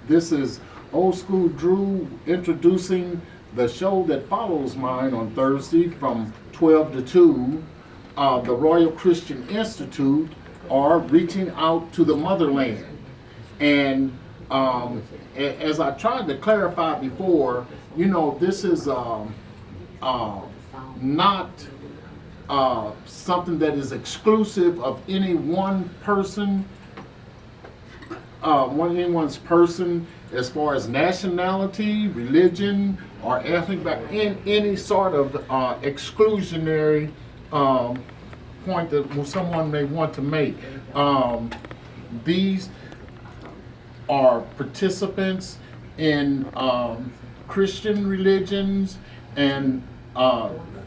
This is Old School Drew introducing the show that follows mine on Thursday from 12 to 2, the Royal Christian Institute, or Reaching Out to the Motherland. And as I tried to clarify before, this is not something that is exclusive of any one person, anyone's person, as far as nationality, religion, or ethnic background, any sort of exclusionary point that someone may want to make. These are participants in Christian religions and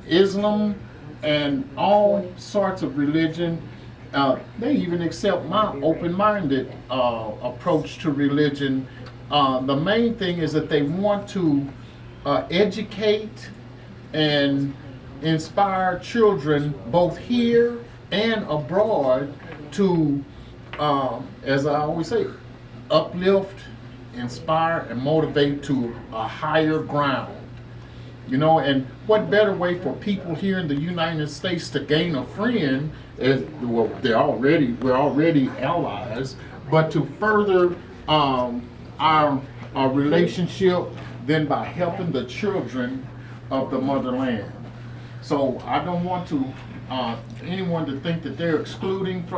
Islam and all sorts of religion. They even accept my open-minded approach to religion. The main thing is that they want to educate and inspire children both here and abroad to, as I always say, uplift, inspire, and motivate to a higher ground. And what better way for people here in the United States to gain a friend is, well, we're already allies, but to further our relationship than by helping the children of the motherland. So I don't want anyone to think that they're excluded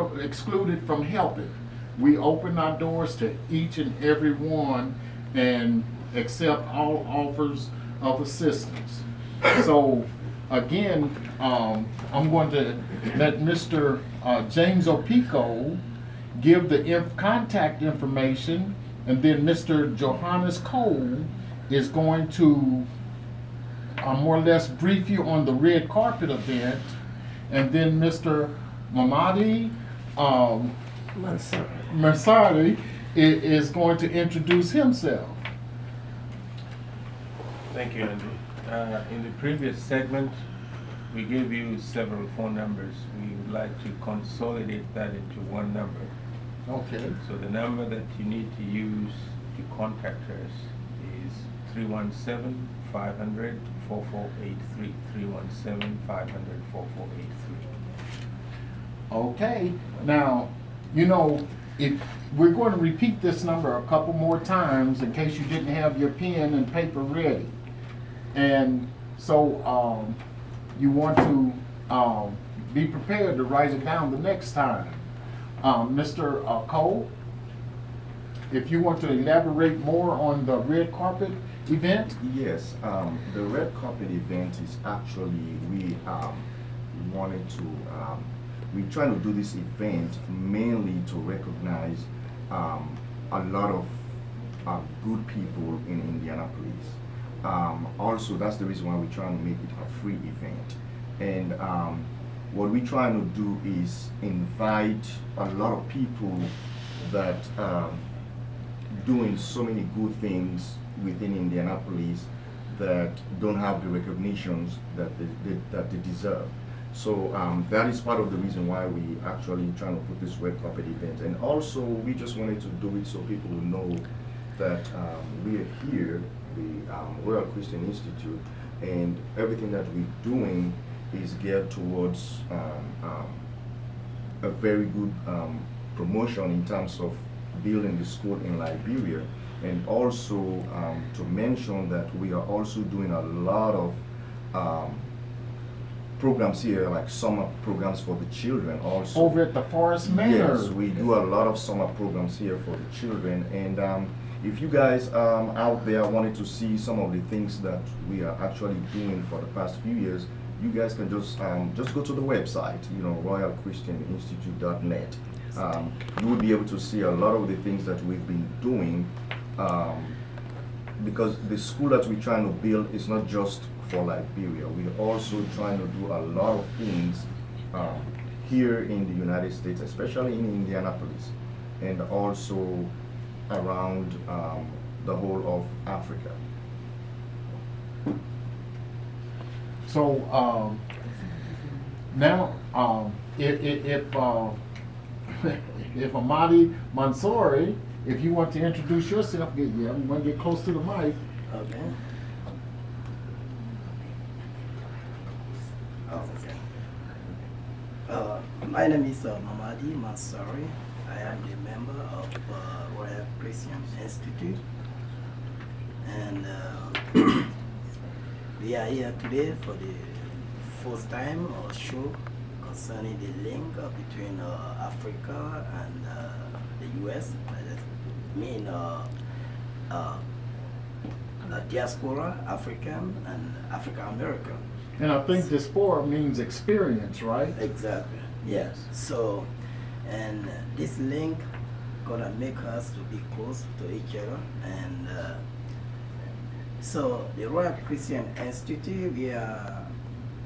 from helping. We open our doors to each and every one and accept all offers of assistance. So again, I'm going to let Mr. James Opico give the contact information, and then Mr. Johannes Cole is going to more or less brief you on the red carpet event, and then Mr. Mamadi Marsari is going to introduce himself. Thank you, Andy. In the previous segment, we gave you several phone numbers. We would like to consolidate that into one number. Okay. So the number that you need to use to contact us is 317-500-4483. 317-500-4483. Okay. Now, if we're going to repeat this number a couple more times in case you didn't have your pen and paper ready. And so you want to be prepared to write it down the next time. Mr. Cole, if you want to elaborate more on the red carpet event. Yes, the red carpet event is actually, we wanted to, we're trying to do this event mainly to recognize a lot of good people in Indianapolis. Also, that's the reason why we're trying to make it a free event. And what we're trying to do is invite a lot of people that doing so many good things within Indianapolis that don't have the recognitions that they deserve. So that is part of the reason why we actually trying to put this red carpet event. And also, we just wanted to do it so people will know that we are here, the Royal Christian Institute, and everything that we're doing is geared towards a very good promotion in terms of building the school in Liberia, and also to mention that we are also doing a lot of programs here, like summer programs for the children also. Over at the Forest Manor. Yes, we do a lot of summer programs here for the children. And if you guys out there wanted to see some of the things that we are actually doing for the past few years, you guys can just go to the website, royalchristianinstitute.net. You will be able to see a lot of the things that we've been doing, because the school that we're trying to build is not just for Liberia. We're also trying to do a lot of things here in the United States, especially in Indianapolis, and also around the whole of Africa. So now, if Amadi Mansouri if you want to introduce yourself, I'm going to get close to the mic. Okay. Okay. My name is Mamadi Mansari. I am the member of Royal Christian Institute, and we are here today for the first time or show concerning the link between Africa and the U.S. I mean diaspora, African and African American. And I think diaspora means experience, right? Exactly. Yes. So, and this link gonna make us to be close to each other, and so the Royal Christian Institute, we are,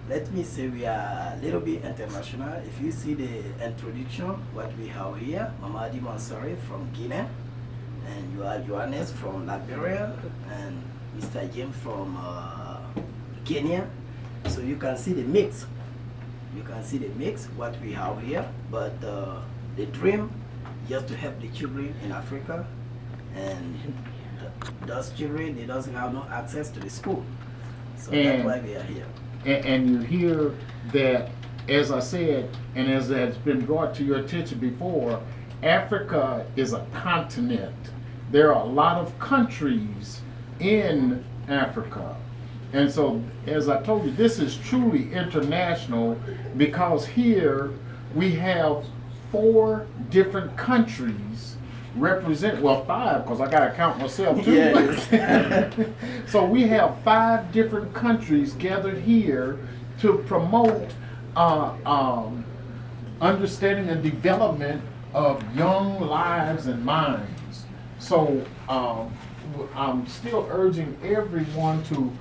let me say, we are a little bit international. If you see the introduction, what we have here, Mamadi Mansari from Guinea, and you are Johannes from Liberia, and Mr. James from Kenya. So you can see the mix. You can see the mix, what we have here. But the dream just to help the children in Africa, and those children, they doesn't have no access to the school. So that's why we are here. And you hear that, as I said, and as has been brought to your attention before, Africa is a continent. There are a lot of countries in Africa. And so, as I told you, this is truly international because here we have 4 different countries represent, well, 5, because I got to count myself too. Yes. So we have 5 different countries gathered here to promote understanding and development of young lives and minds. So I'm still urging everyone to,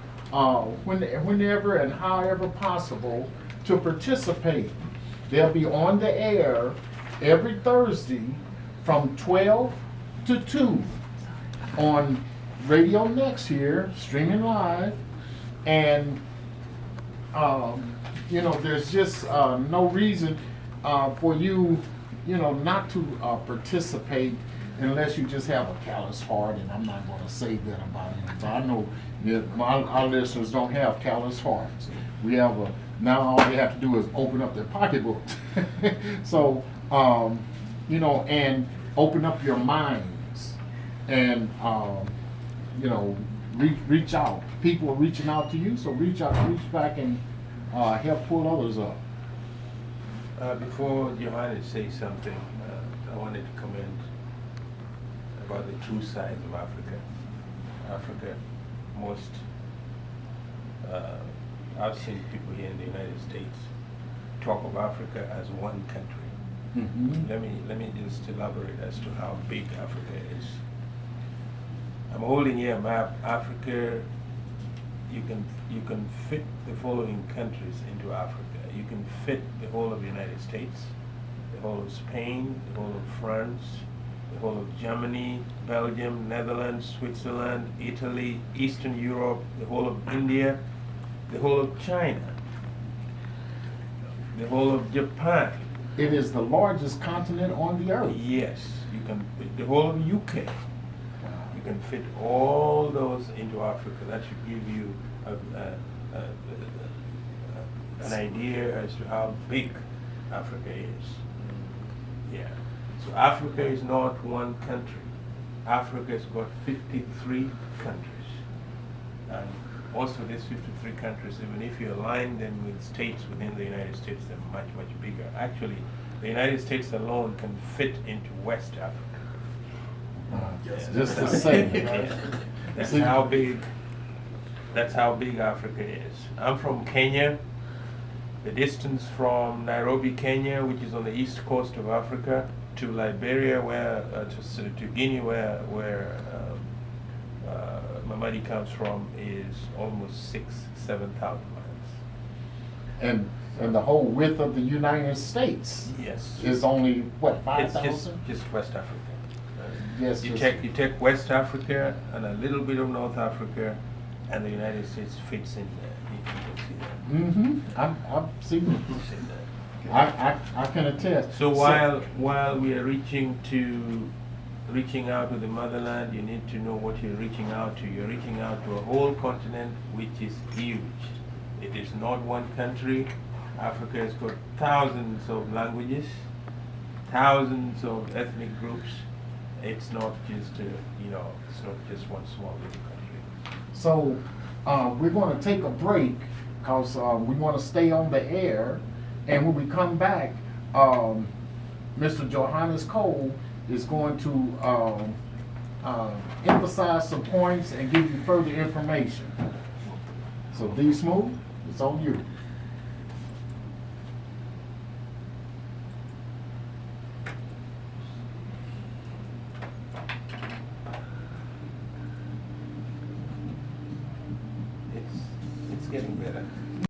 whenever and however possible, to participate. They'll be on the air every Thursday from 12 to 2 on Radio Next here, streaming live. And, there's just no reason for you, not to participate unless you just have a callous heart, and I'm not going to say that about him. But I know that our listeners don't have callous hearts. We have now all they have to do is open up their pocketbooks. So, and open up your minds, and reach out. People are reaching out to you, so reach back and help pull others up. Before Johannes says something, I wanted to comment about the true size of Africa. I've seen people here in the United States talk of Africa as one country. Mm-hmm. Let me just elaborate as to how big Africa is. I'm holding here a map. Africa, you can fit the following countries into Africa. You can fit the whole of the United States, the whole of Spain, the whole of France, the whole of Germany, Belgium, Netherlands, Switzerland, Italy, Eastern Europe, the whole of India, the whole of China, the whole of Japan. It is the largest continent on the earth. Yes, you can fit the whole of UK. You can fit all those into Africa. That should give you an idea as to how big Africa is. Yeah. So Africa is not one country. Africa's got 53 countries. And most of these 53 countries, even if you align them with states within the United States, they're much, much bigger. Actually, the United States alone can fit into West Africa. Just the same, right? That's how big Africa is. I'm from Kenya. The distance from Nairobi, Kenya, which is on the east coast of Africa, to Liberia, to Guinea, where Mamadi comes from, is almost 7,000 miles. And the whole width of the United States, yes, is only what, it's 5,000? just West Africa. Yes. You take West Africa and a little bit of North Africa, and the United States fits in there. You can see that. Mm-hmm. I've seen it. You've seen that. I can attest. So while we are reaching to reaching out to the motherland, you need to know what you're reaching out to. You're reaching out to a whole continent which is huge. It is not one country. Africa has got thousands of languages, thousands of ethnic groups. It's not just it's not just one small little country. So we're going to take a break because we want to stay on the air. And when we come back, Mr. Johannes Cole is going to emphasize some points and give you further information. So D Smooth, it's on you.